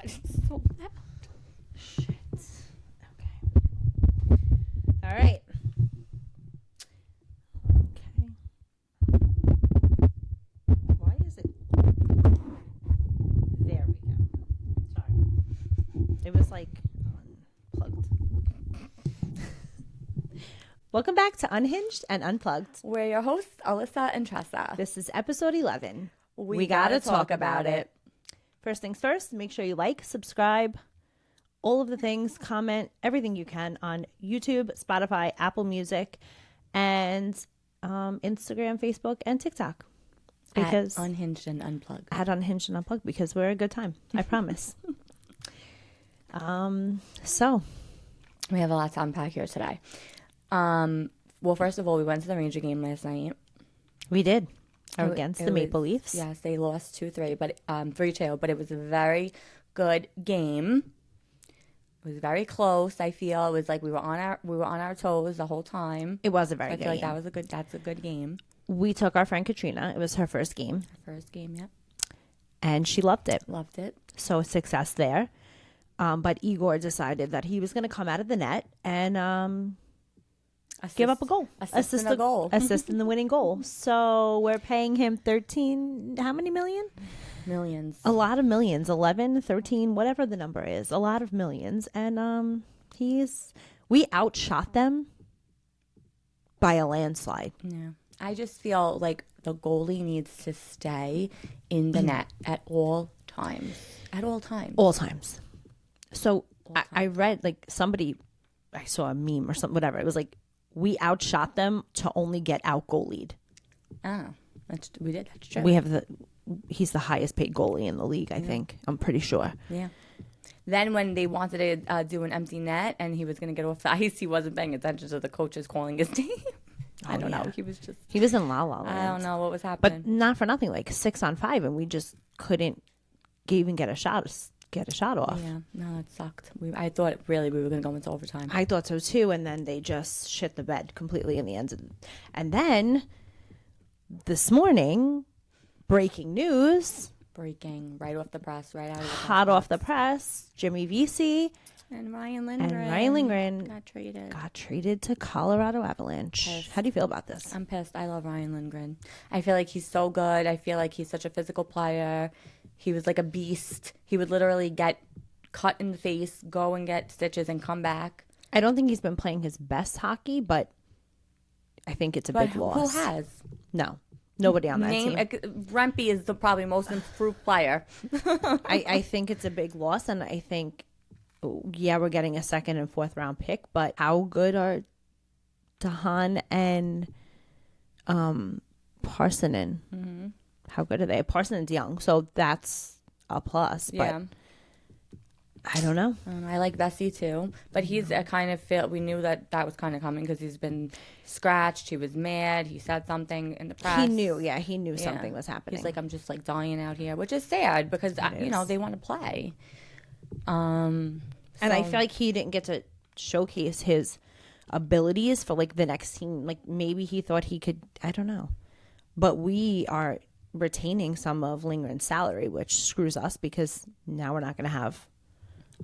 It's so loud. Shit. Okay. All right. Okay. Why is it? There we go. Sorry. It was like unplugged. Welcome back to Unhinged and Unplugged. We're your hosts, Alyssa and Tressa. This is episode 11. We gotta talk about it. First things first, make sure you like, subscribe, all of the things, comment, everything you can on YouTube, Spotify, Apple Music, and Instagram, Facebook, and TikTok. Because at Unhinged and Unplugged. At Unhinged and Unplugged, because we're a good time. I promise. So. We have a lot to unpack here today. Well, first of all, we went to the Ranger game last night. We did. Against the Maple Leafs. Yes, they lost 2-3, but 3-2, but it was a very good game. It was very close. I feel it was like we were on our toes the whole time. It was a very good game. I feel like that's a good game. We took our friend Katrina. It was her first game. Yep. And she loved it. Loved it. So success there. But Igor decided that he was going to come out of the net and give up a goal. Assist in a goal. Assist in the winning goal. So we're paying him 13, how many million? Millions. A lot of millions. 11, 13, whatever the number is. A lot of millions. And we outshot them by a landslide. Yeah. I just feel like the goalie needs to stay in the net at all times. At all times. All times. So I read I saw a meme or something, whatever. It was like, we outshot them to only get out goalied. Oh, we did. That's true. He's the highest paid goalie in the league, I think. I'm pretty sure. Yeah. Then when they wanted to do an empty net and he was going to get off the ice, he wasn't paying attention to the coaches calling his name. I don't know. He was in La La Land. I don't know what was happening. But not for nothing, like 6-on-5, and we just couldn't even get a shot off. Yeah, no, it sucked. I thought really we were going to go into overtime. I thought so too, and then they just shit the bed completely in the end. And then this morning, breaking news. Breaking right off the press, right out of the press. Hot off the press, Jimmy Vesey and Ryan Lindgren got traded to Colorado Avalanche. Pissed. How do you feel about this? I'm pissed. I love Ryan Lindgren. I feel like he's so good. I feel like he's such a physical player. He was like a beast. He would literally get cut in the face, go and get stitches, and come back. I don't think he's been playing his best hockey, but I think it's a big loss. Who has? No. Nobody on that team. Rempe is the probably most improved player. I think it's a big loss, and I think, we're getting a second and fourth round pick, but how good are Dahan and Parsonen? Mm-hmm. How good are they? Parsonen's young, so that's a plus. Yeah. But I don't know. I like Vesey too, but he's a kind of feel. We knew that was kind of coming because he's been scratched. He was mad. He said something in the press. He knew something was happening. He's like, I'm just like dying out here, which is sad because they want to play. And I feel like he didn't get to showcase his abilities for like the next team. Like maybe he thought he could. I don't know, but we are retaining some of Lindgren's salary, which screws us because now we're not going to have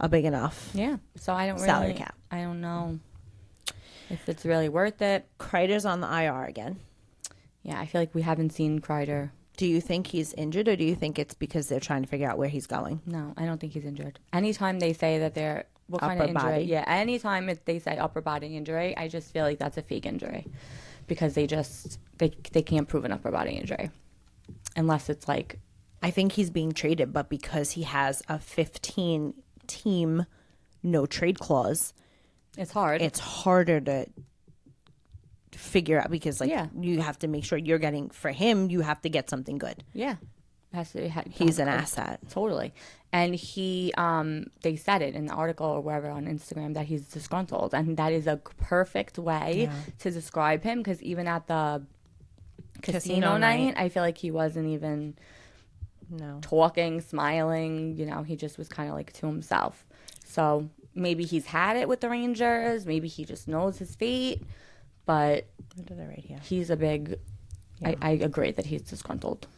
a big enough so I don't salary cap. I don't know if it's really worth it. Kreider's on the IR again. Yeah, I feel like we haven't seen Kreider. Do you think he's injured, or do you think it's because they're trying to figure out where he's going? No, I don't think he's injured. Anytime they say that they're what upper kind of injury? Body. Yeah, anytime they say upper body injury, I just feel like that's a fake injury because they can't prove an upper body injury unless it's like. I think he's being traded, but because he has a 15-team no trade clause, it's hard. It's harder to figure out because you have to make sure you're getting, for him, you have to get something good. Yeah. He's an asset. Totally. And he, they said it in the article or wherever on Instagram that he's disgruntled. And that is a perfect way to describe him because even at the casino night, I feel like he wasn't even talking, smiling. He just was kind of like to himself. So maybe he's had it with the Rangers. Maybe he just knows his fate. But I did it right here. He's a big. I agree that he's disgruntled.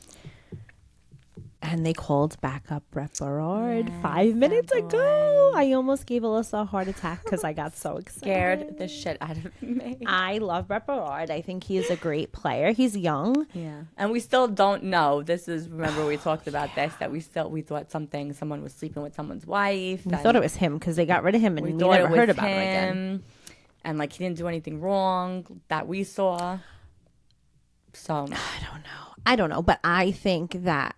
And they called backup Brett Berard 5 minutes ago. I almost gave Alyssa a heart attack because I got so excited. Scared the shit out of me. I love Brett Berard. I think he is a great player. He's young. Yeah. And we still don't know. Remember we talked about this, that we thought someone was sleeping with someone's wife. We thought it was him because they got rid of him and we never heard about him again. And like he didn't do anything wrong that we saw. So I don't know. But I think that,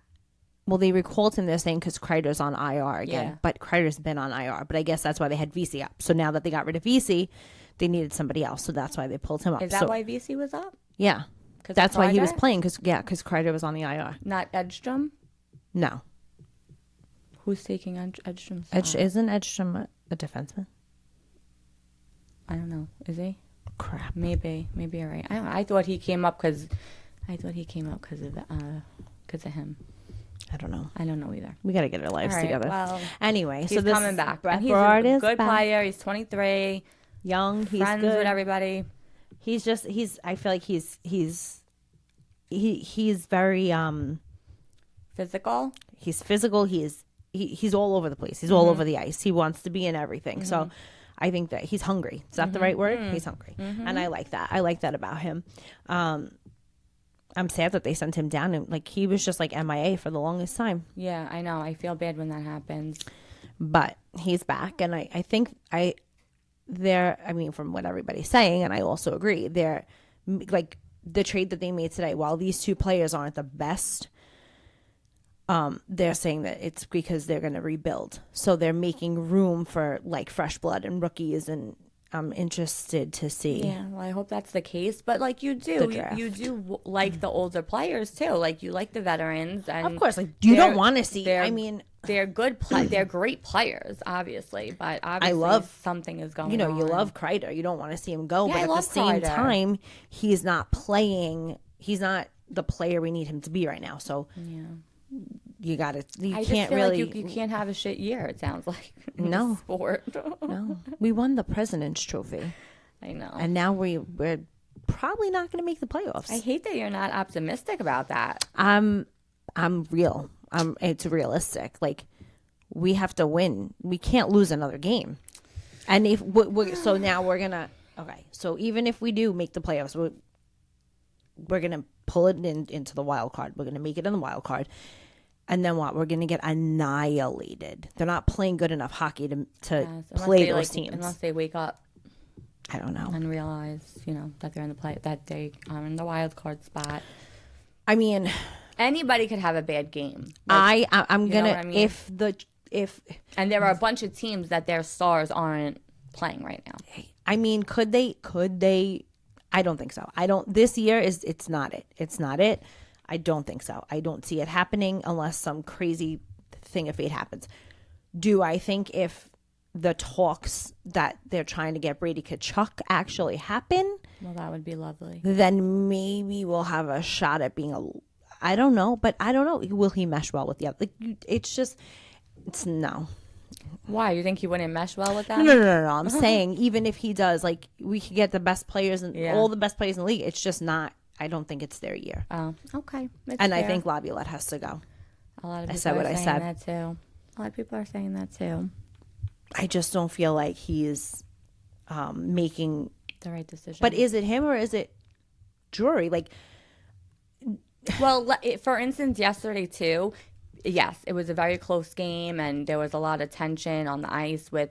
well, they recalled him, they're saying, because Kreider's on IR again. Yeah. But Kreider's been on IR. But I guess that's why they had VC up. So now that they got rid of VC, they needed somebody else. So that's why they pulled him up. Is that why VC was up? Yeah. That's why he was playing. Because Kreider was on the IR. Not Edstrom? No. Who's taking Edstrom's? Isn't Edstrom a defenseman? I don't know. Is he? Crap. Maybe you're right. I don't know. I thought he came up because of him. I don't know. I don't know either. We got to get our lives together. Well, anyway, he's so coming back. Brett Berard is a good back. player. He's 23, young. He's friends good with everybody. I feel like he's very physical. He's physical. He's all over the place. He's all over the ice. He wants to be in everything. So I think that he's hungry. Is that the right word? He's hungry, and I like that. I like that about him. I'm sad that they sent him down, and like he was just like MIA for the longest time. Yeah, I know. I feel bad when that happens. But he's back, and I think from what everybody's saying, and I also agree, they're like the trade that they made today, while these two players aren't the best, they're saying that it's because they're going to rebuild. So they're making room for like fresh blood and rookies, and I'm interested to see. Yeah, well, I hope that's the case. But like you do like the older players too. Like you like the veterans, and of course, like you don't want to see. I mean, they're good. They're great players, obviously. But obviously, I love something is going. You on. You love Kreider. You don't want to see him go, yeah, but at the same time, he's not playing. He's not the player we need him to be right now. So yeah. You can't feel really. Like you can't have a shit year. It sounds like no sport. No, we won the President's Trophy. I know, and now we're probably not going to make the playoffs. I hate that you're not optimistic about that. I'm real. It's realistic. Like we have to win. We can't lose another game. And if so, now we're gonna So even if we do make the playoffs, we're gonna pull it into the wild card. We're gonna make it in the wild card. And then what? We're going to get annihilated. They're not playing good enough hockey to play those teams. Unless they wake up. I don't know. And realize, that they're in that they are in the wild card spot. I mean, anybody could have a bad game. Like, I'm going to, and there are a bunch of teams that their stars aren't playing right now. I mean, could they? I don't think so. This year it's not it. It's not it. I don't think so. I don't see it happening unless some crazy thing of fate happens. Do I think if the talks that they're trying to get Brady Tkachuk actually happen? Well, that would be lovely. Then maybe we'll have a shot at being I don't know, but I don't know. Will he mesh well with the other? It's no. Why? You think he wouldn't mesh well with them? No. I'm saying even if he does, like we could get the best players and all the best players in the league. It's just not. I don't think it's their year. Oh, okay. And fair. I think Laviolette has to go. A lot of people are saying that too. A lot of people are saying that too. I just don't feel like he's making the right decision. But is it him or is it Drury? Like, well, for instance, yesterday too. Yes, it was a very close game, and there was a lot of tension on the ice with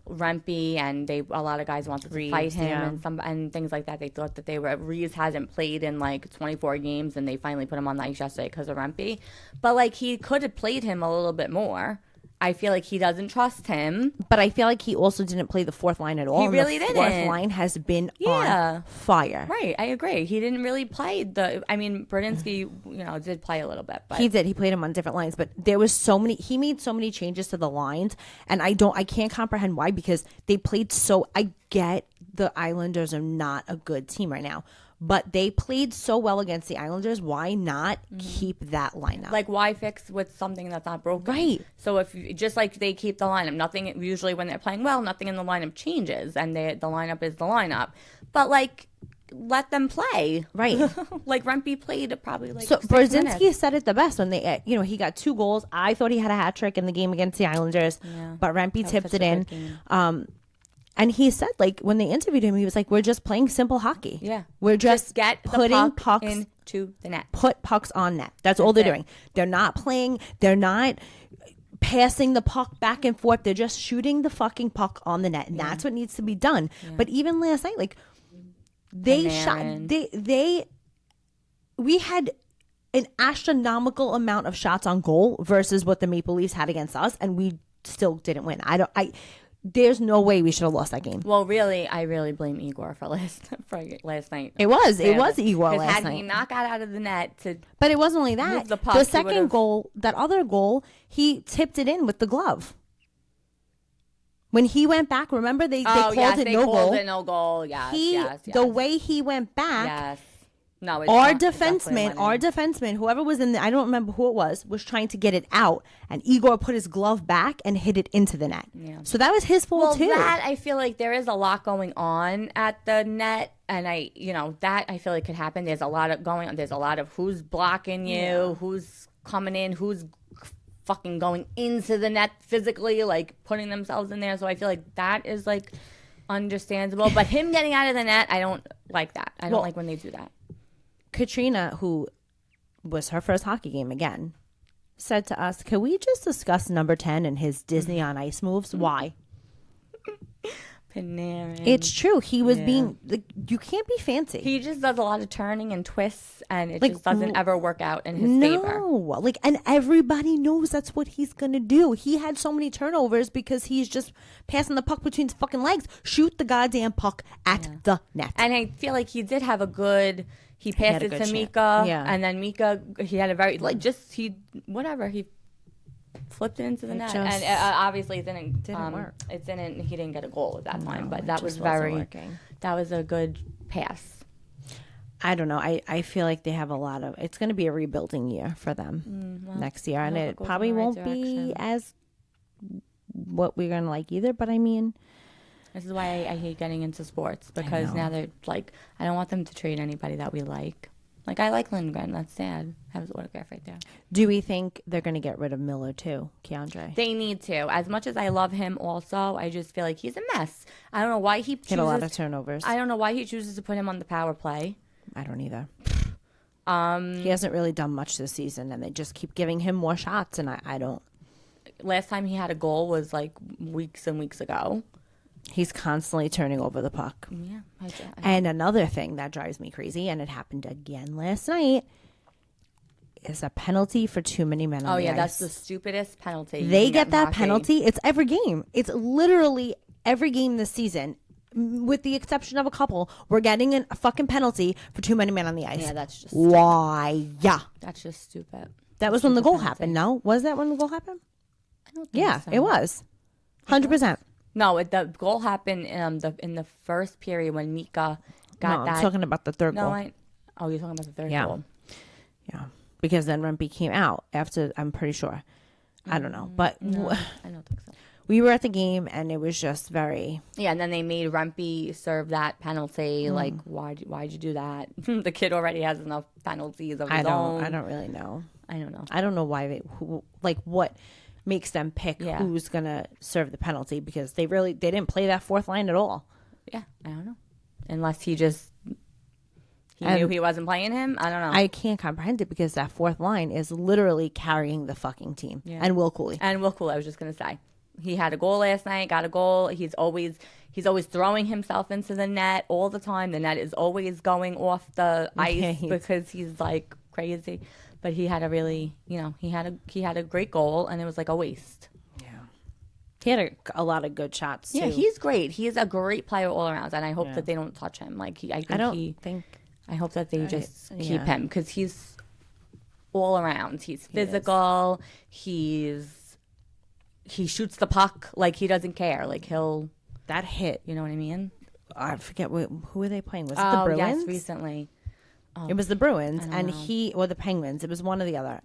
Rempe, and a lot of guys wanted to fight him and things like that. They thought that Reeves hasn't played in like 24 games, and they finally put him on the ice yesterday because of Rempe. But like he could have played him a little bit more. I feel like he doesn't trust him. But I feel like he also didn't play the fourth line at all. He really didn't. The fourth line has been on fire. Right, I agree. He didn't really play Bradinsky, did play a little bit. But he did. He played him on different lines. But there was he made so many changes to the lines. And I can't comprehend why, because they played I get the Islanders are not a good team right now. But they played so well against the Islanders. Why not keep that lineup? Like, why fix with something that's not broken? Right. So if just like they keep the lineup, nothing usually when they're playing well, nothing in the lineup changes, and the lineup is the lineup. But like, let them play. Right. Like Rempe played probably like so 6 Brzezinski minutes. said it the best when they, he got 2 goals. I thought he had a hat trick in the game against the Islanders, but Rempe tipped it in. And he said, like, when they interviewed him, he was like, we're just playing simple hockey. Yeah. We're just get putting pucks into the net. Put pucks on net. That's all they're doing. They're not playing. They're not passing the puck back and forth. They're just shooting the fucking puck on the net. And that's what needs to be done. But even last night, like, they shot, we had an astronomical amount of shots on goal versus what the Maple Leafs had against us. And we still didn't win. There's no way we should have lost that game. Well, really, I really blame Igor for last night. It was Igor last had night. he not got out of the net but it wasn't only that. The puck, the second goal, that other goal, he tipped it in with the glove. When he went back, remember they called it no goal. Called it no goal. Yes, The way he went back. Yes. No, our defenseman, whoever was in I don't remember who it was trying to get it out, and Igor put his glove back and hit it into the net. Yeah. So that was his fault too. That I feel like there is a lot going on at the net, and that I feel like could happen. There's a lot of going on. There's a lot of who's blocking you, who's coming in, who's fucking going into the net physically, like putting themselves in there. So I feel like that is like understandable. But him getting out of the net, I don't like that. I don't like when they do that. Katrina, who was her first hockey game again, said to us, can we just discuss number 10 and his Disney on Ice moves? Why? Panarin. It's true. He was being, you can't be fancy. He just does a lot of turning and twists, and it just doesn't ever work out in his favor. No, and everybody knows that's what he's going to do. He had so many turnovers because he's just passing the puck between his fucking legs. Shoot the goddamn puck at the net. And I feel like he did have a good... He passed it to Mika, and then Mika, he had a very, he flipped it into the net. And obviously it didn't work. He didn't get a goal at that time, but that was that was a good pass. I don't know. I feel like they have a lot of, it's going to be a rebuilding year for them next year. And it probably won't be as what we're going to like either, but I mean... This is why I hate getting into sports, because now they're like, I don't want them to trade anybody that we like. Like, I like Lindgren. That's sad. I have his autograph right there. Do we think they're going to get rid of Miller too, Keandre? They need to. As much as I love him also, I just feel like he's a mess. I don't know why he chooses... Get a lot of turnovers. I don't know why he chooses to put him on the power play. I don't either. He hasn't really done much this season, and they just keep giving him more shots, and I don't... Last time he had a goal was like weeks and weeks ago. He's constantly turning over the puck. Yeah. And another thing that drives me crazy, and it happened again last night, is a penalty for too many men on the ice. That's the stupidest penalty. They get that penalty. It's every game. It's literally every game this season, with the exception of a couple. We're getting a fucking penalty for too many men on the ice. Yeah, that's just why. Yeah, that's just stupid. That was when the goal happened. No, was that when the goal happened? I don't think so. It was 100%. No, the goal happened in the first period when Mika got that. I'm talking about the third goal. You're talking about the third goal. Yeah, because then Rempe came out after, I'm pretty sure. I don't know, but no, I don't think so. We were at the game, and it was just very... Yeah, and then they made Rempe serve that penalty. Like, why'd you do that? The kid already has enough penalties of his own. I don't really know. I don't know. I don't know why what makes them pick who's going to serve the penalty, because they didn't play that fourth line at all. Yeah, I don't know. Unless he knew he wasn't playing him. I don't know. I can't comprehend it, because that fourth line is literally carrying the fucking team. Yeah. And Will Cooley. I was just going to say. He had a goal last night, got a goal. He's always throwing himself into the net all the time. The net is always going off the ice because he's like crazy. But he had a really, he had a great goal, and it was like a waste. Yeah. He had a lot of good shots too. Yeah, he's great. He is a great player all around, and I hope that they don't touch him. Like I hope that they just keep him, because he's all around. He's physical. He shoots the puck like he doesn't care. Like that hit. You know what I mean? I forget who were they playing? Was it the Bruins? Yes, recently. It was the Bruins, and the Penguins. It was one or the other,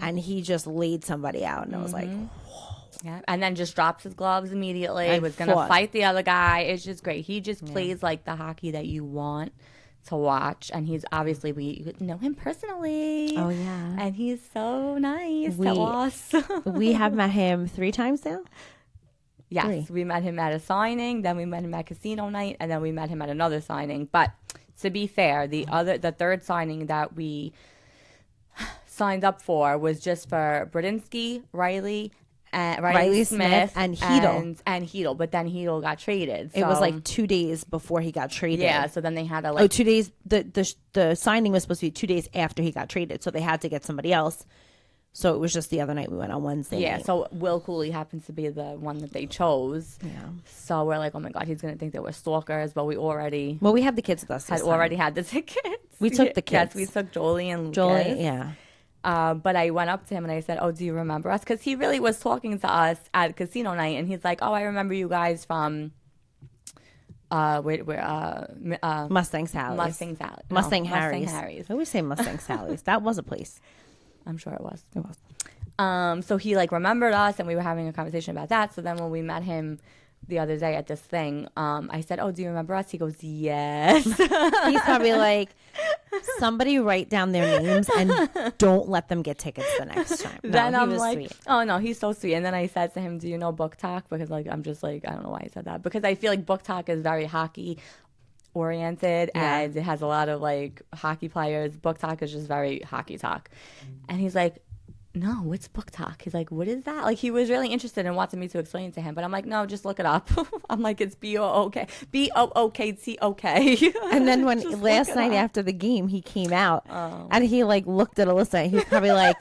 and he just laid somebody out, and I was like, whoa. Yeah, and then just drops his gloves immediately. Was gonna fight the other guy. It's just great. He just plays like the hockey that you want to watch, and he's obviously, we know him personally. Oh yeah, and he's so nice to us. We have met him 3 times now. Yes, 3. We met him at a signing, then we met him at casino night, and then we met him at another signing. But to be fair, the third signing that we signed up for was just for Bradinsky, Riley Smith, and Hedl. But then Hedl got traded. So. It was like 2 days before he got traded. Yeah, so then they had to 2 days. The signing was supposed to be 2 days after he got traded, so they had to get somebody else. So it was just the other night we went on Wednesday. Yeah, night. so Will Cooley happens to be the one that they chose. Yeah. So we're like, oh my God, he's going to think that we're stalkers, but we have the kids with us. Already had the tickets. We took the kids. Yes, we took Jolie and Lucas. Yeah. But I went up to him and I said, oh, do you remember us? Because he really was talking to us at casino night, and he's like, oh, I remember you guys from Mustang Sally's. Mustang Harry's. I always say Mustang Sally's. That was a place. I'm sure it was. So he remembered us, and we were having a conversation about that. So then when we met him the other day at this thing, I said, oh, do you remember us? He goes, yes. He's probably like, somebody write down their names and don't let them get tickets the next time. No, then I'm like, sweet. Oh no, he's so sweet. And then I said to him, do you know BookTok? Because I'm just I don't know why I said that, because I feel like BookTok is very hockey oriented, and it has a lot of hockey players. BookTok is just very hockey talk. And he's like, no, what's BookTok? He's like, what is that? He was really interested and wanted me to explain it to him, but I'm like, no, just look it up. I'm like, it's BOOKTOK. And then when last night after the game, he came out and he looked at Alyssa, and he's probably like,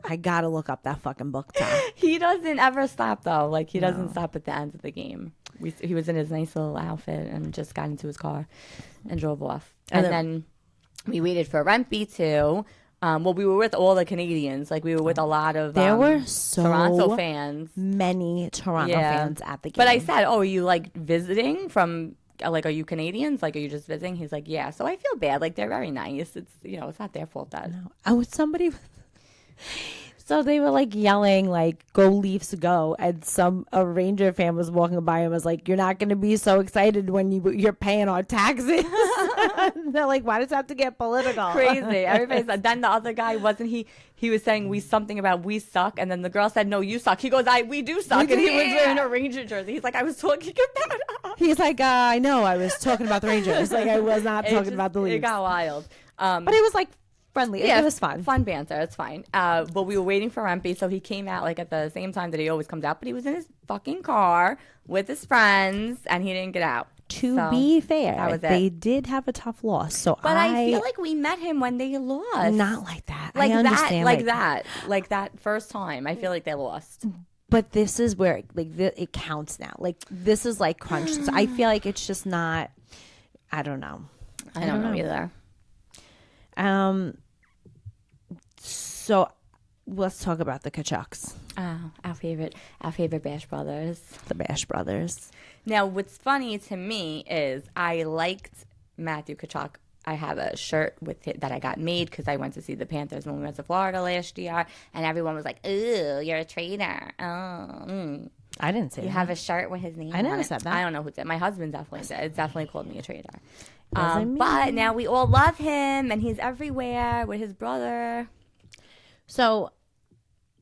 I gotta look up that fucking BookTok. He doesn't ever stop though. He doesn't stop at the end of the game. He was in his nice little outfit and just got into his car and drove off. And then we waited for Rempe too. We were with all the Canadians. We were with a lot of Toronto fans. Many Toronto fans at the game. But I said, oh, are you visiting from, are you Canadians? Are you just visiting? He's like, yeah. So I feel bad. They're very nice. It's, it's not their fault that. No. I was somebody. So they were yelling, go Leafs go. And a Ranger fan was walking by and was like, you're not going to be so excited when you're paying our taxes. They're like, why does it have to get political? Crazy. Everybody said. Then the other guy, wasn't he? He was saying something about we suck. And then the girl said, no, you suck. He goes, we do suck. And he was wearing a Ranger jersey. He's like, I was talking about us. He's like, I know. I was talking about the Rangers. I was not talking about the Leafs. It got wild. But it was friendly. Yeah, it was fun. Fun banter. It's fine. But we were waiting for Rempe, so he came out at the same time that he always comes out. But he was in his fucking car with his friends, and he didn't get out. To be fair, they did have a tough loss. But I feel like we met him when they lost. Not like that. I understand. That first time. I feel like they lost. But this is where it counts now. This is crunch. So I feel like it's just not. I don't know. I don't know either. So let's talk about the Tkachuks. Oh, our favorite Bash Brothers. The Bash Brothers. Now, what's funny to me is I liked Matthew Tkachuk. I have a shirt with it that I got made because I went to see the Panthers when we went to Florida last year, and everyone was like, "Ooh, you're a traitor." Oh, I didn't say you that. have a shirt with his name. I never on it. said that. I don't know who did. My husband definitely did. It definitely called me a traitor. But now we all love him, and he's everywhere with his brother. So,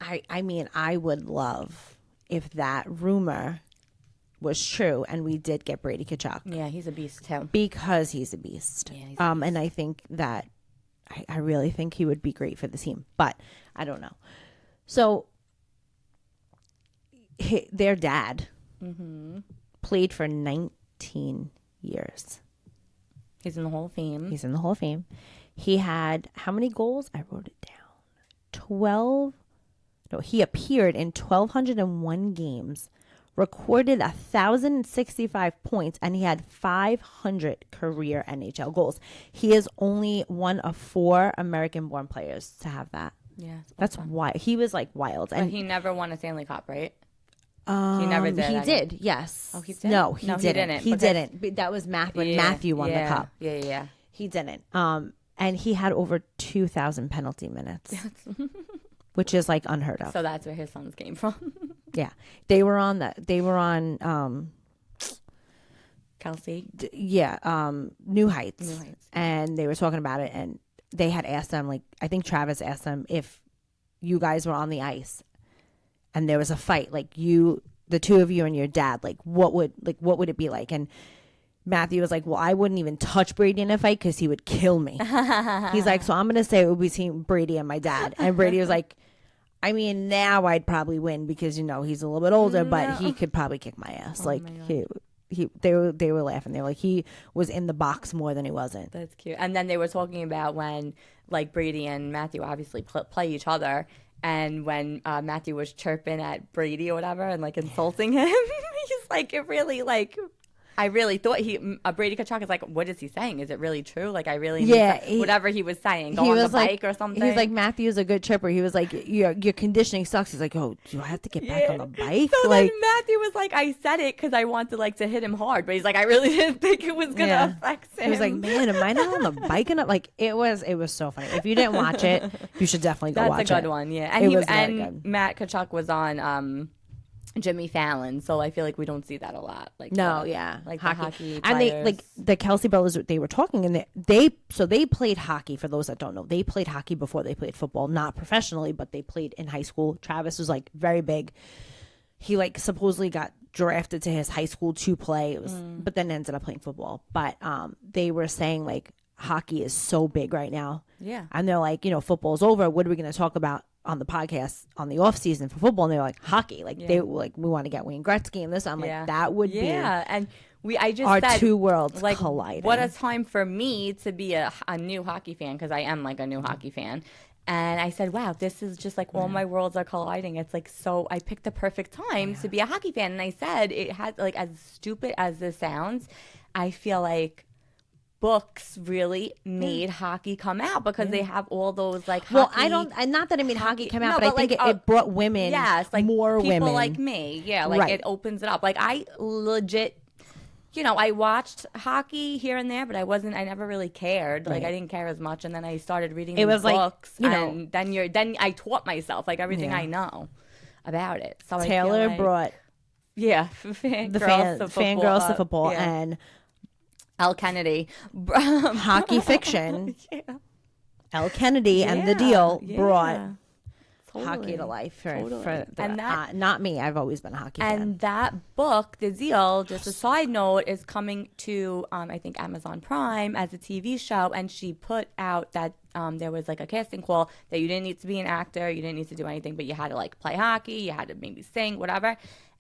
I mean, I would love if that rumor was true and we did get Brady Tkachuk. Yeah, he's a beast too. Because he's a beast. Yeah, he's a beast. And I think that I really think he would be great for the team, but I don't know. So their dad played for 19 years. He's in the Hall of Fame. He's in the Hall of Fame. He had how many goals? I wrote it down. 12. No, he appeared in 1,201 games, recorded 1,065 points, and he had 500 career NHL goals. He is only one of 4 American-born players to have that. Yeah, that's why he was wild. And he never won a Stanley Cup, right? He never did. He did. Yes. Oh, he did. No, he didn't. He didn't. But that was when Matthew won the cup. Yeah. He didn't. And he had over 2,000 penalty minutes, which is unheard of. So that's where his sons came from. Yeah, they were on that. They were on. Kelce. New Heights. And they were talking about it, and they had asked them, like, I think Travis asked them if you guys were on the ice and there was a fight, like the two of you and your dad, like what would it be like? And Matthew was like, well, I wouldn't even touch Brady in a fight because he would kill me. He's like, so I'm going to say it would be between Brady and my dad. And Brady was like, I mean, now I'd probably win because, he's a little bit older, but he could probably kick my ass. They were laughing. They were like, he was in the box more than he wasn't. That's cute. And then they were talking about when, like, Brady and Matthew obviously play each other. And when Matthew was chirping at Brady or whatever and, like, insulting him, he's like, it really, like, I really thought Brady Tkachuk is like, what is he saying? Is it really true? Like, I really whatever he was saying, go on the bike or something. He's like, Matthew's a good chipper. He was like, your conditioning sucks. He's like, oh, do I have to get back on the bike? So then Matthew was like, I said it because I wanted like to hit him hard, but he's like, I really didn't think it was gonna affect him. He was like, man, am I not on the bike enough? Like, it was so funny. If you didn't watch it, you should definitely go watch it. That's a good one, yeah. And Matt Tkachuk was on Jimmy Fallon, so I feel like we don't see that a lot. Like like hockey and players. they like the Kelce brothers. They were talking, and they played hockey. For those that don't know, they played hockey before they played football, not professionally, but they played in high school. Travis was like very big. He like supposedly got drafted to his high school to play. It was, but then ended up playing football. But they were saying like hockey is so big right now. Yeah, and they're like, football's over. What are we going to talk about on the podcast on the off season for football? And they're like, hockey. Like they like, we want to get Wayne Gretzky and this. I'm like, that would be and I just our said, two worlds like colliding. What a time for me to be a new hockey fan, because I am like a new hockey fan. And I said, wow, this is just like all my worlds are colliding. It's like, so I picked the perfect time to be a hockey fan. And I said, it has, like, as stupid as this sounds, I feel like books really made hockey come out because they have all those like hockey. Well, not that I mean hockey come out, but I think it brought women, like more people women like me. Yeah, like it opens it up. Like I legit, I watched hockey here and there, but I never really cared. Like I didn't care as much, and then I started reading these books, and then I taught myself like everything I know about it. So Taylor brought fangirls to football and L. Kennedy. Hockey fiction. L. Kennedy and The Deal brought hockey to life for and not me. I've always been a hockey fan. And that book, The Deal, just a side note, is coming to I think Amazon Prime as a TV show. And she put out that there was like a casting call that you didn't need to be an actor, you didn't need to do anything, but you had to like play hockey, you had to maybe sing, whatever.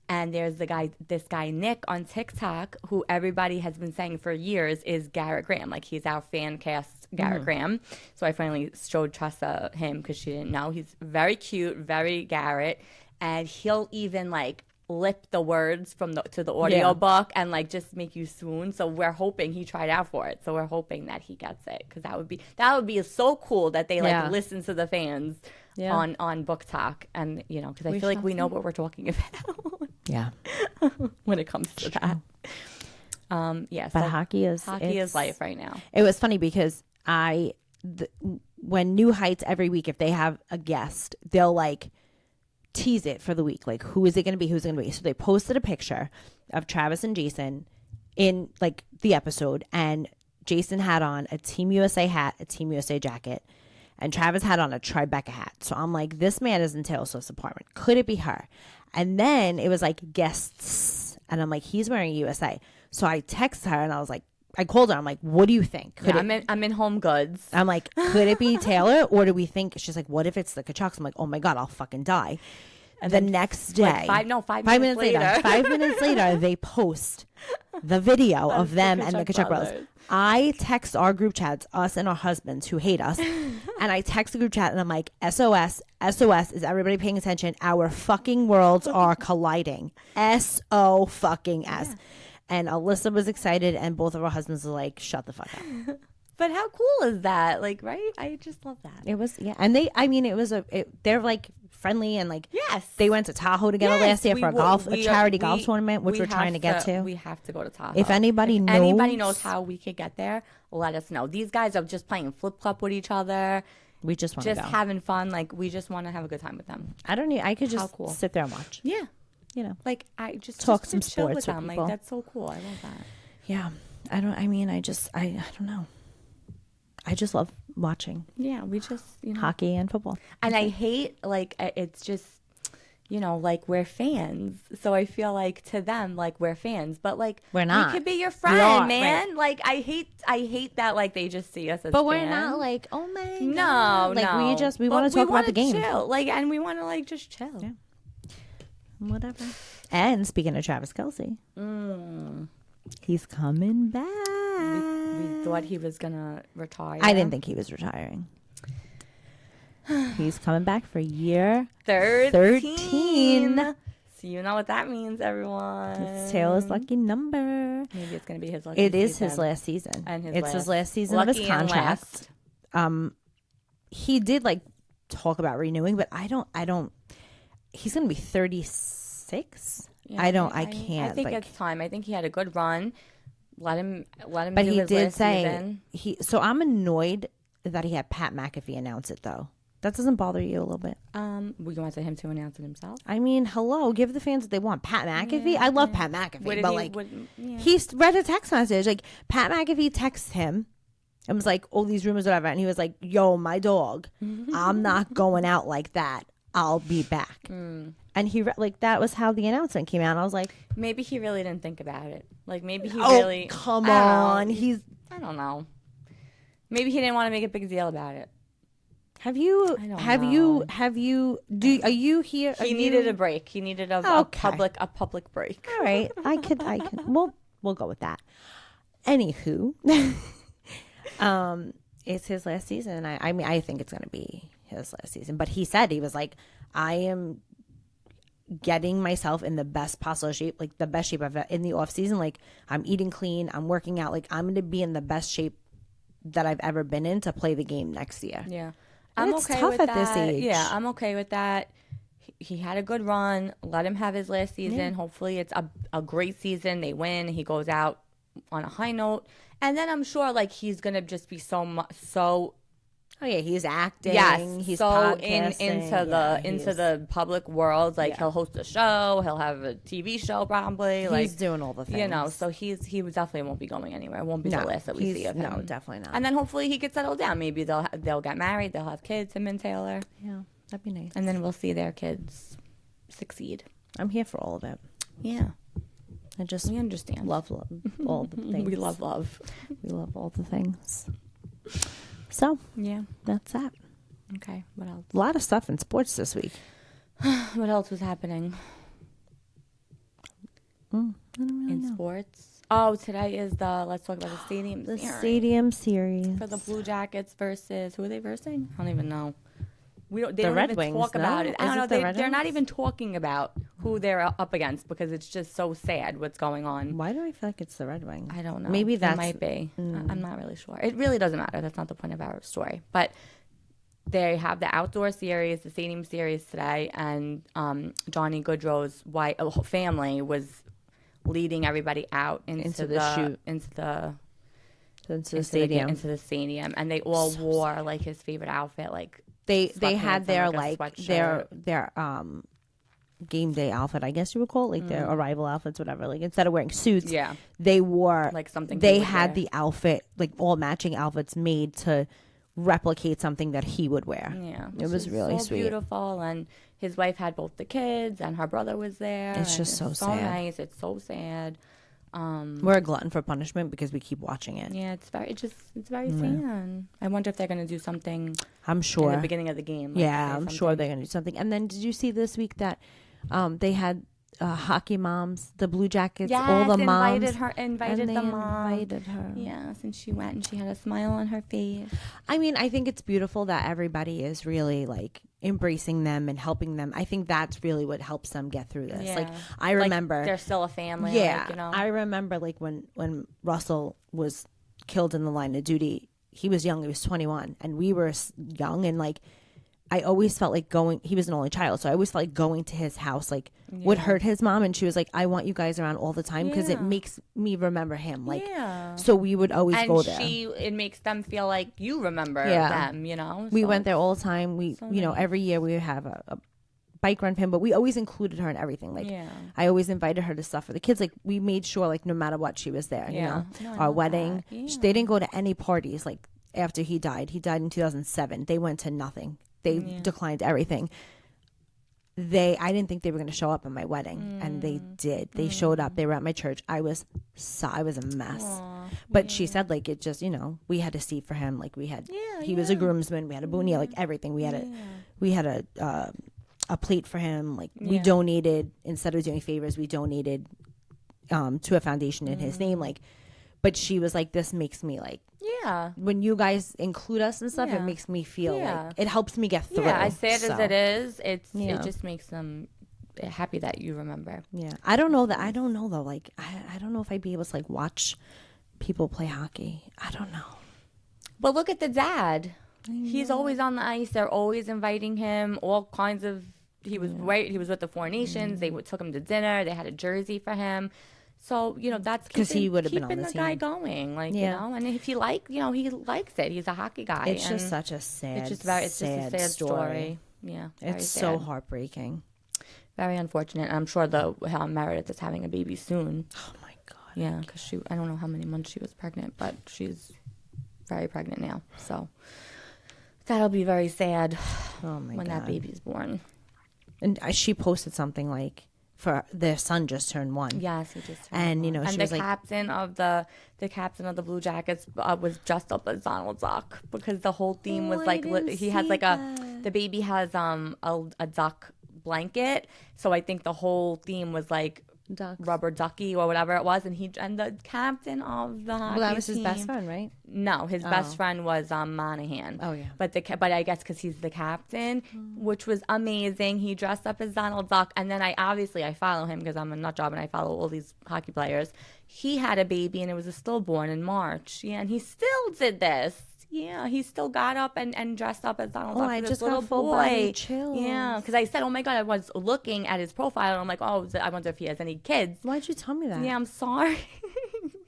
And there's this guy, Nick, on TikTok, who everybody has been saying for years is Garrett Graham. Like, he's our fan cast Garrett Graham. So I finally showed Tressa him because she didn't know. He's very cute, very Garrett. And he'll even, like, lip the words to the audio book and, like, just make you swoon. So we're hoping he tried out for it. So we're hoping that he gets it. Because that would be so cool that they, like, listen to the fans on BookTok. And, because I feel like we know what we're talking about. Yeah, when it comes to that, but so hockey is life right now. It was funny because when New Heights every week, if they have a guest, they'll like tease it for the week, like who is it going to be, who's it going to be. So they posted a picture of Travis and Jason in like the episode, and Jason had on a Team USA hat, a Team USA jacket, and Travis had on a Tribeca hat. So I'm like, this man is in Taylor Swift's apartment. Could it be her? And then it was like guests, and I'm like, he's wearing USA. So I texted her, and I was like, I called her. I'm like, what do you think? I'm in Home Goods. I'm like, could it be Taylor, or do we think? She's like, what if it's the Tkachuks? I'm like, oh my god, I'll fucking die. And the next day, like 5 minutes later, 5 minutes later, they post the video of them and the Tkachuk brothers. I text our group chats, us and our husbands who hate us, and I text the group chat and I'm like, SOS, SOS, is everybody paying attention? Our fucking worlds are colliding. S-O fucking S. Yeah. And Alyssa was excited, and both of our husbands were like, shut the fuck up. But how cool is that? Like, right? I just love that. It was, and they're like friendly, and like, they went to Tahoe together last year for a charity golf tournament, which we're trying to get to. We have to go to Tahoe. If anybody knows how we could get there, let us know. These guys are just playing flip cup with each other. We just want to go. Having fun. Like, we just want to have a good time with them. I could just sit there and watch. Yeah. Like, I just talk some chill sports with them. people. Like, that's so cool. I love that. Yeah. I don't know. I just love watching. Yeah, we just, hockey and football. And I hate, like, it's just, like, we're fans. So I feel like to them, like, we're fans. But, like, we're not. We could be your friend, man. Right. Like, I hate that, like, they just see us as But fans. We're not like, oh my God. No, like, we want to talk about the game. Chill. Like, and we want to, like, just chill. Yeah. Whatever. And speaking of Travis Kelce, he's coming back. We thought he was going to retire. I didn't think he was retiring. He's coming back for year 13. So you know what that means, everyone. It's Taylor's lucky number. Maybe it's going to be his lucky season. It is season. his last season. And it's his last season of his contract. He did like talk about renewing, but I don't. He's going to be 36. Yeah, I can't. I think it's time. I think he had a good run. Let him. But do he his did last say season. So I'm annoyed that he had Pat McAfee announce it though. That doesn't bother you a little bit? We wanted him to announce it himself. I mean, hello, give the fans what they want. Pat McAfee, yeah, I love Pat McAfee, but he read a text message. Like Pat McAfee texts him and was like, "All these rumors, whatever," and he was like, "Yo, my dog, I'm not going out like that. I'll be back." And he that was how the announcement came out. And I was like, maybe he really didn't think about it. Like maybe he really. Come on, I don't know. Maybe he didn't want to make a big deal about it. Are you here? He needed a break. He needed a public break. All right. I could, we'll go with that. Anywho, it's his last season. I mean, I think it's going to be his last season, but he said, he was like, I am getting myself in the best possible shape, like the best shape I've in the off season. Like I'm eating clean. I'm working out. Like I'm going to be in the best shape that I've ever been in to play the game next year. Yeah. I'm okay tough with at that. This age. Yeah, I'm okay with that. He had a good run. Let him have his last season. Yeah. Hopefully it's a great season. They win. He goes out on a high note. And then I'm sure like he's going to just be so oh yeah, he's acting. Yes, he's so into the public world. Like he'll host a show, he'll have a TV show probably. He's doing all the things. So he definitely won't be going anywhere. It won't be the last that we see of him. No, definitely not. And then hopefully he gets settled down. Maybe they'll get married. They'll have kids. Him and Taylor. Yeah, that'd be nice. And then we'll see their kids succeed. I'm here for all of it. Yeah. We understand. Love all the things. We love love. We love all the things. So, yeah, that's that. Okay, what else? A lot of stuff in sports this week. What else was happening? I don't really know. Sports? Oh, today is let's talk about the stadium series. The stadium series. For the Blue Jackets versus, who are they versing? I don't even know. They the don't Red even Wings, talk about it. I don't know. They're not Wings? even talking about who they're up against because it's just so sad what's going on. Why do I feel like it's the Red Wings? I don't know. Maybe that might be. I'm not really sure. It really doesn't matter. That's not the point of our story. But they have the outdoor series, the stadium series today, and Johnny Goodrow's family was leading everybody out into the stadium, and they all wore like his favorite outfit, like. They had their their game day outfit, I guess you would call it, like their arrival outfits, whatever. Like instead of wearing suits, they wore like something. They had the outfit, like all matching outfits made to replicate something that he would wear. Yeah, it was really sweet, beautiful, and his wife had both the kids, and her brother was there. It's just so sad. Nice. It's so sad. We're a glutton for punishment because we keep watching it. Yeah, it's very sad. I wonder if they're going to do something. I'm sure in the beginning of the game. I'm sure they're going to do something. And then did you see this week that they had hockey moms, the Blue Jackets, all the moms invited the mom. Invited her. Yes, and she went and she had a smile on her face. I mean, I think it's beautiful that everybody is really like embracing them and helping them. I think that's really what helps them get through this. Yeah. Like I remember they're still a family. Yeah, like, I remember like when Russell was killed in the line of duty. He was young. He was 21, and we were young. And like, I always felt like he was an only child, so I always felt like going to his house like would hurt his mom. And she was like, I want you guys around all the time because it makes me remember him. Like, so we would always go there. It makes them feel like you remember them, you know? We went there all the time. We, every year we would have bike run for him, but we always included her in everything. Like, I always invited her to stuff for the kids. Like, we made sure, like, no matter what, she was there, you know? Our wedding. They didn't go to any parties, like, after he died. He died in 2007. They went to nothing. They declined everything. I didn't think they were going to show up at my wedding, and they did. They showed up. They were at my church. I was a mess. Aww, but she said, like, it just, you know, we had a seat for him. Like, we had, he was a groomsman. We had a boutonniere, like everything. We had a plate for him. Like, we donated, instead of doing favors, we donated to a foundation in his name. Like, but she was like, this makes me like, when you guys include us and stuff, it makes me feel like it helps me get through. Yeah, I say it as it is. It just makes them happy that you remember. Yeah, I don't know though. Like, I don't know if I'd be able to like watch people play hockey. I don't know. But look at the dad. He's always on the ice. They're always inviting him. All kinds of. He was with the Four Nations. They took him to dinner. They had a jersey for him. So, you know, that's because he would have been on the team. Keeping the guy going, like, you know, and if he he likes it. He's a hockey guy. It's just such a sad, it's just a sad story. Yeah, it's so heartbreaking. Very unfortunate. I'm sure Meredith is having a baby soon. Oh my God. Yeah, because I don't know how many months she was pregnant, but she's very pregnant now. So that'll be very sad when that baby's born. And she posted something like, for their son just turned 1. Yes, he just turned 1. You know, and she the was captain of the captain of the Blue Jackets was dressed up as Donald Duck because the whole theme was like he has like the baby has a duck blanket, so I think the whole theme was like Ducks. Rubber ducky or whatever it was, and the captain of the hockey that was his team, best friend, right? No, his best friend was Monahan. Oh yeah, but I guess because he's the captain, which was amazing. He dressed up as Donald Duck, and then I follow him because I'm a nut job and I follow all these hockey players. He had a baby and it was a stillborn in March. Yeah, and he still did this. Yeah, he still got up and dressed up as Donald Duck. I just just little got full boy. body chills. Yeah, because I said, oh my God, I was looking at his profile and I'm like, oh, I wonder if he has any kids. Why'd you tell me that? Yeah, I'm sorry.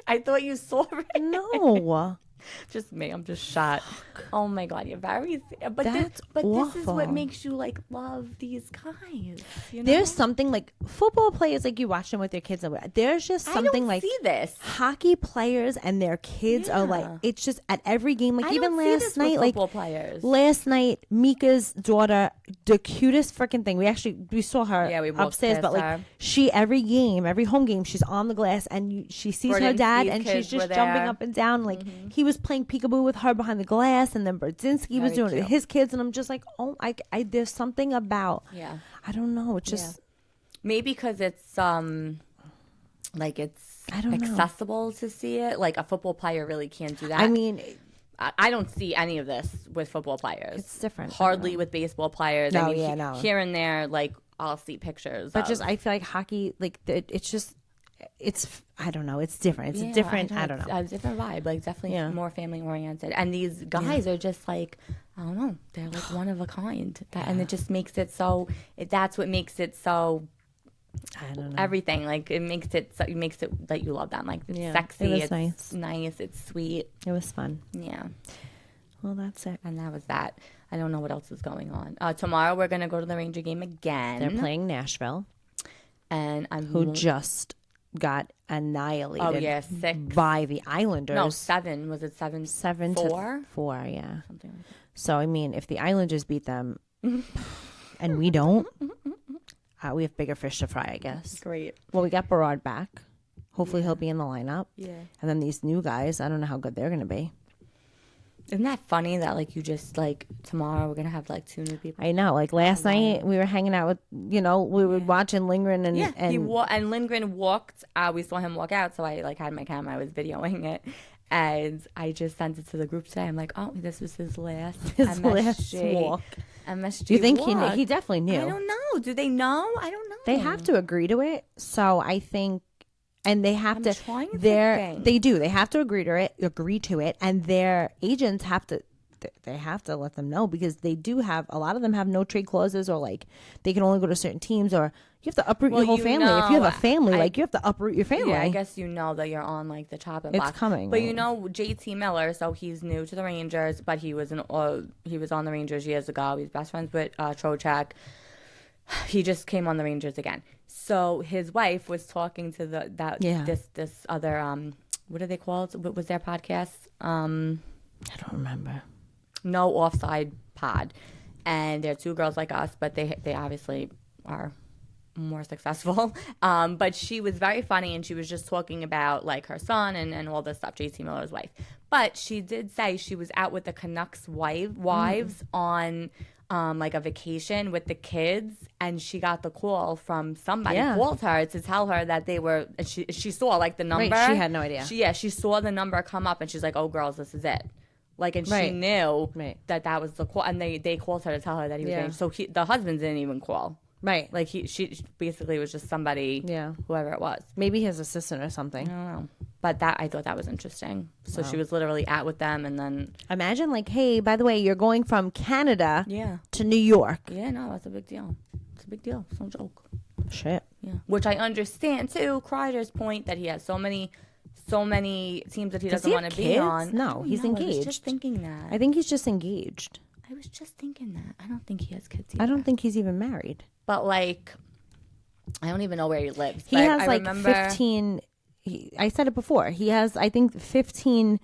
I thought you saw it. No. Just me. I'm just shot. Oh my God, you're very. But That's this is what makes you like love these guys. You know? There's something like football players, like you watch them with their kids. There's just something I don't like see this. Hockey players and their kids are like, it's just at every game. Like I even don't see last this night, with like football players. Last night, Mika's daughter, the cutest freaking thing. We saw her upstairs, but like she every home game, she's on the glass and she sees her dad and she's just jumping up and down. Like he was playing peekaboo with her behind the glass, and then Brzezinski was doing it with his kids, and I'm just like, oh, I there's something about, I don't know, it's just maybe because it's like it's accessible to see it. Like a football player really can't do that. I mean, I don't see any of this with football players. It's different. Hardly with baseball players. No, I mean, here and there, like I'll see pictures. But just I feel like hockey, like it's just. It's I don't know. It's different. It's a different. I don't know. A different vibe. Like definitely more family oriented. And these guys are just like I don't know. They're like one of a kind. And it just makes it so. That's what makes it so. I don't know. Everything like it makes it that you love them. Like it's sexy. It was it's nice. It's sweet. It was fun. Yeah. Well, that's it. And that was that. I don't know what else is going on. Tomorrow we're gonna go to the Ranger game again. They're playing Nashville, and who just got annihilated. Oh yeah, 6 by the Islanders. No, 7. Was it 7? 7 4? to 4. Yeah. Something like that. So I mean, if the Islanders beat them, and we don't, we have bigger fish to fry, I guess. Great. Well, we got Berard back. Hopefully, he'll be in the lineup. Yeah. And then these new guys, I don't know how good they're going to be. Isn't that funny that like you just like tomorrow we're gonna have like 2 new people? I know. Like last night we were hanging out with we were watching Lindgren and Lindgren walked. We saw him walk out, so I like had my camera. I was videoing it, and I just sent it to the group today. I'm like, oh, this was his last walk. MSG. Do you think walk. he definitely knew? I don't know. Do they know? I don't know. They have to agree to it. So I think. And they have to. They do. They have to agree to it, and their agents have to. They have to let them know because they do have a lot of them have no trade clauses or like they can only go to certain teams or you have to uproot your whole family. If you have a family, you have to uproot your family. Yeah, I guess that you're on like the chopping block. It's coming. But JT Miller, so he's new to the Rangers, but he was on the Rangers years ago. He's best friends with Trocheck. he just came on the Rangers again. So his wife was talking to this other what are they called? What was their podcast? I don't remember. No Offside Pod, and they're two girls like us, but they obviously are more successful. But she was very funny, and she was just talking about like her son and all this stuff, JT Miller's wife. But she did say she was out with the Canucks wives on like a vacation with the kids, and she got the call from somebody called her to tell her that they were. She saw like the number. Right, she had no idea. She saw the number come up, and she's like, "Oh, girls, this is it." Like, and she knew that was the call, and they called her to tell her that he was getting. So the husband didn't even call. Right. Like she basically was just somebody, whoever it was. Maybe his assistant or something. I don't know. But I thought that was interesting. So she was literally out with them, and then imagine like, hey, by the way, you're going from Canada to New York. Yeah, no, that's a big deal. It's a big deal. It's no joke. Shit. Yeah. Which I understand too. Kreider's point that he has so many teams that he doesn't want to be on. No, he's engaged. I was just thinking that. I think he's just engaged. I was just thinking that. I don't think he has kids either. I don't think he's even married. But like, I don't even know where he lives. He has like 15. I said it before. He has, I think, 15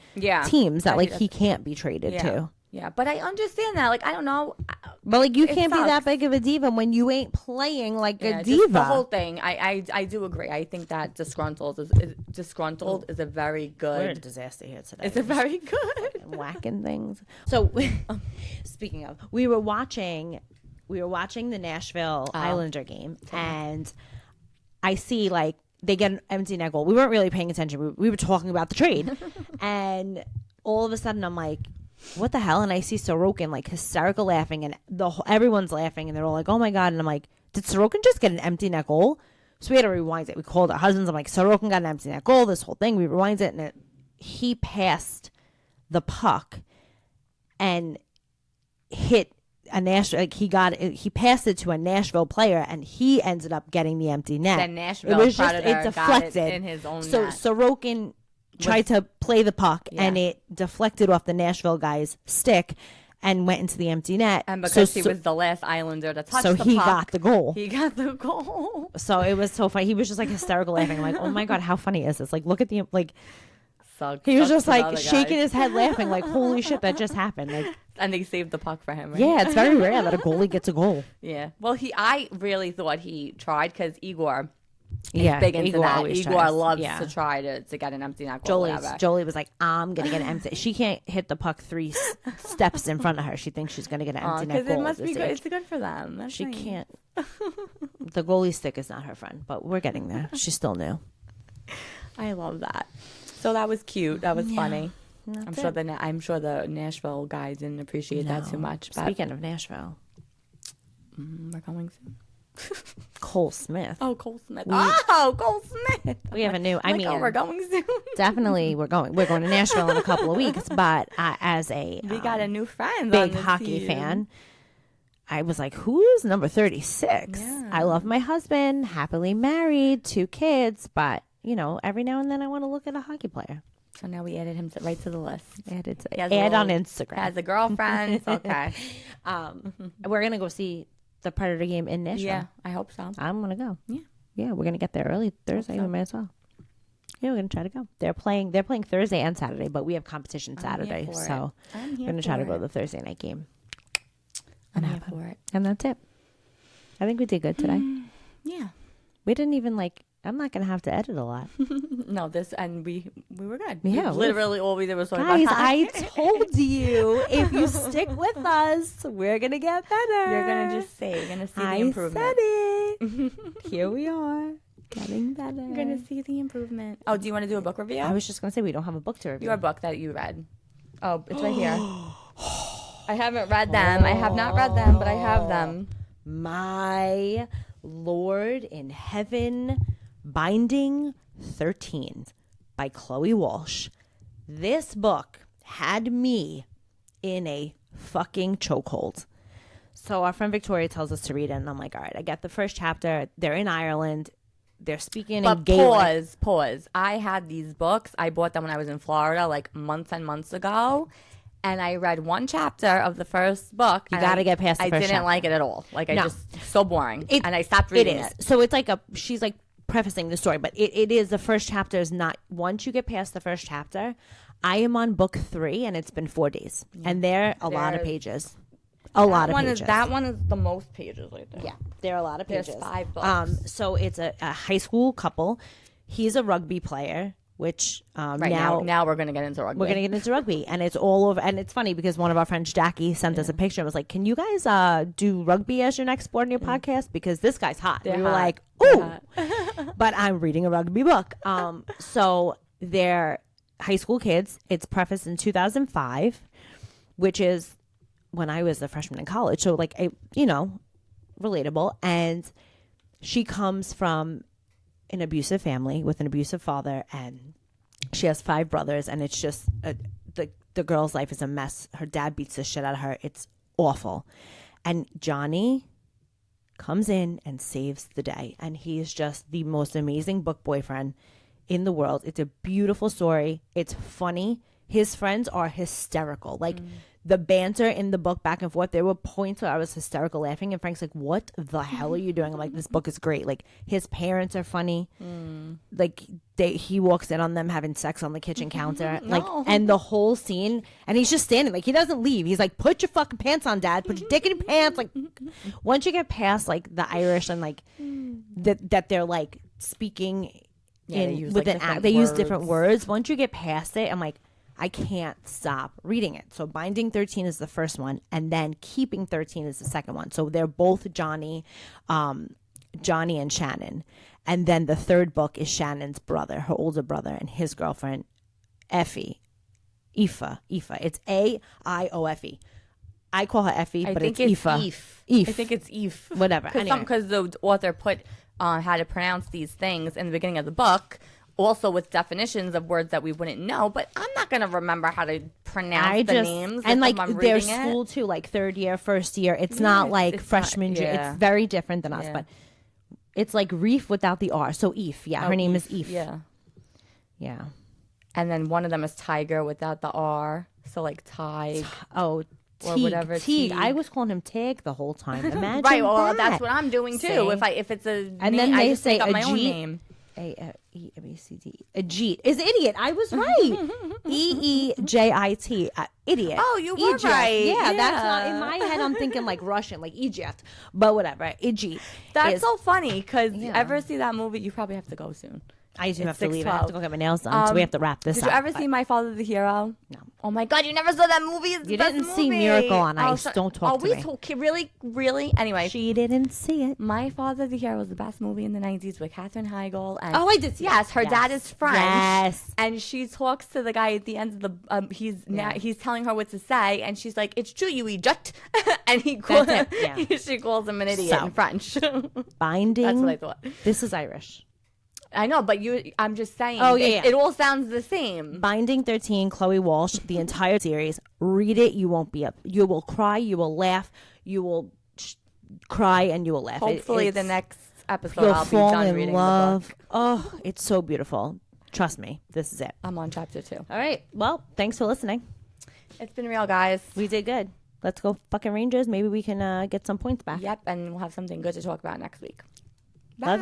teams that like he can't be traded to. Yeah, but I understand that. Like, I don't know. But like, you can't be that big of a diva when you ain't playing like a diva. The whole thing. I do agree. I think that disgruntled is a very good. We're a disaster here today. It's a very good whacking things. So, speaking of, we were watching the Nashville Islander game, and I see like they get an empty net goal. We weren't really paying attention. We were talking about the trade, and all of a sudden I'm like, what the hell? And I see Sorokin like hysterical laughing, and everyone's laughing, and they're all like, oh my God. And I'm like, did Sorokin just get an empty net goal? So we had to rewind it. We called our husbands. I'm like, Sorokin got an empty net goal, this whole thing. We rewind it, and he passed the puck and hit a Nashville, like he passed it to a Nashville player, and he ended up getting the empty net. The Nashville it deflected got it in his own so net. Sorokin tried to play the puck, and it deflected off the Nashville guy's stick and went into the empty net. And because he was the last Islander to touch the puck, he got the goal. He got the goal. So it was so funny. He was just like hysterical laughing. I'm like, oh my God, how funny is this? Like, look at the like. He was just like shaking his head laughing like, holy shit, that just happened. Like, and they saved the puck for him, right? Yeah, it's very rare that a goalie gets a goal. Yeah. Well, I really thought he tried because Igor is big into that. Igor loves to try to get an empty net goal. Jolie was like, I'm going to get an empty. She can't hit the puck 3 steps in front of her. She thinks she's going to get an empty net goal. Because it must be good. It's good for them. That's she nice. Can't. The goalie stick is not her friend, but we're getting there. She's still new. I love that. So that was cute. That was funny. I'm sure the Nashville guys didn't appreciate that too much. But speaking of Nashville, we're coming soon. Cole Smith. Oh, Cole Smith. Cole Smith. We have a new. we're going soon. Definitely, we're going. We're going to Nashville in a couple of weeks. But as we got a new friend, big hockey fan. I was like, who's number 36? Yeah. I love my husband, happily married, 2 kids, but every now and then I want to look at a hockey player. So now we added him right to the list. Add on Instagram. Has a girlfriend. Okay. We're going to go see the Predator game in Nashville. Yeah, I hope so. I'm going to go. Yeah. Yeah, we're going to get there early Thursday. We might as well. Yeah, we're going to try to go. They're playing Thursday and Saturday, but we have competition Saturday. So we're going to try to go to the Thursday night game. I'm here for it. And that's it. I think we did good today. Yeah. We didn't even I'm not going to have to edit a lot. No, we were good. Yeah. Literally all we did was talking guys, about I told you, if you stick with us, we're going to get better. You're going to just say, you're going to see the improvement. I said it. Here we are. Getting better. You're going to see the improvement. Oh, do you want to do a book review? I was just going to say, we don't have a book to review. Your book that you read. Oh, it's right here. I haven't read them. I have not read them, but I have them. My Lord in Heaven, Binding 13 by Chloe Walsh. This book had me in a fucking chokehold. So our friend Victoria tells us to read it, and I'm like, all right, I get the first chapter. They're in Ireland. They're speaking in Gaelic. Pause. I had these books. I bought them when I was in Florida, like months and months ago. and I read one chapter of the first book. You got to get past the first I didn't chapter. like it at all. Like, I just, so boring. And I stopped reading it. So it's like she's like prefacing the story, but it is, the first chapter is not, once you get past the first chapter, I am on book 3 and it's been 4 days. And there are a lot of pages. A lot of pages. That one is the most pages right there. Yeah, there are a lot of pages. There's 5 books. So it's a high school couple. He's a rugby player, which now we're going to get into rugby. We're going to get into rugby. And it's all over. And it's funny because one of our friends, Jackie, sent us a picture and was like, can you guys do rugby as your next sport in your podcast? Because this guy's hot. We were like, ooh. But I'm reading a rugby book. So they're high school kids. It's prefaced in 2005, which is when I was a freshman in college. So like, relatable. And she comes from an abusive family with an abusive father, and she has 5 brothers, and it's just the girl's life is a mess. Her dad beats the shit out of her. It's awful. And Johnny comes in and saves the day, and he is just the most amazing book boyfriend in the world. It's a beautiful story. It's funny. His friends are hysterical. Like, the banter in the book back and forth, there were points where I was hysterical laughing, and Frank's like, what the hell are you doing? I'm like, this book is great. Like, his parents are funny. Like, he walks in on them having sex on the kitchen counter. Like, and the whole scene, and he's just standing, like, he doesn't leave. He's like, put your fucking pants on, Dad. Put your dick in your pants. Like, once you get past, like, the Irish and, like, that they're, like, speaking they use different words. Once you get past it, I'm like, I can't stop reading it. So Binding 13 is the first one, and then Keeping 13 is the second one. So they're both Johnny and Shannon. And then the third book is Shannon's brother, her older brother, and his girlfriend, Aoife. It's Aiofe. I call her Effie, but it's Aoife. I think it's Eve. Whatever. Because the author put how to pronounce these things in the beginning of the book, also with definitions of words that we wouldn't know, but I'm not going to remember how to pronounce the names. And like their school too, like third year, first year. It's not like freshman year. It's very different than us, but it's like Reef without the R. So Eve. Yeah, her name is Eve. Yeah. And then one of them is Tiger without the R. So like Tig. Or whatever. Tig. I was calling him Tig the whole time. Imagine right. Well, that's what I'm doing too. If it's a and name, then they I just say make up my own name. A-E-M-A-C-D. Ajit is idiot. I was right. E-E-J-I-T. Idiot. Oh, you were right. Yeah, that's not in my head. I'm thinking like Russian, like Egypt, but whatever. Ajit. That's so funny because ever see that movie? You probably have to go soon. I do have to leave. I have to go get my nails done, so we have to wrap this up. Did you ever see My Father the Hero? No. Oh my God, you never saw that movie? It's you the didn't best see movie. Miracle on Ice. Don't talk to me. Really? Anyway. She didn't see it. My Father the Hero was the best movie in the 90s with Katherine Heigl. And I did see it. Her dad is French. Yes. And she talks to the guy at the end of the, he's telling her what to say, and she's like, it's true, you idiot. And she calls him an idiot in French. Binding. That's what I thought. This is Irish. I know, but I'm just saying. It all sounds the same. Binding 13, Chloe Walsh, the entire series. Read it. You won't be up. You will cry. You will laugh. You will cry and you will laugh. Hopefully, the next episode I'll be done reading the book. Oh, it's so beautiful. Trust me. This is it. I'm on chapter 2. All right. Well, thanks for listening. It's been real, guys. We did good. Let's go fucking Rangers. Maybe we can get some points back. Yep, and we'll have something good to talk about next week.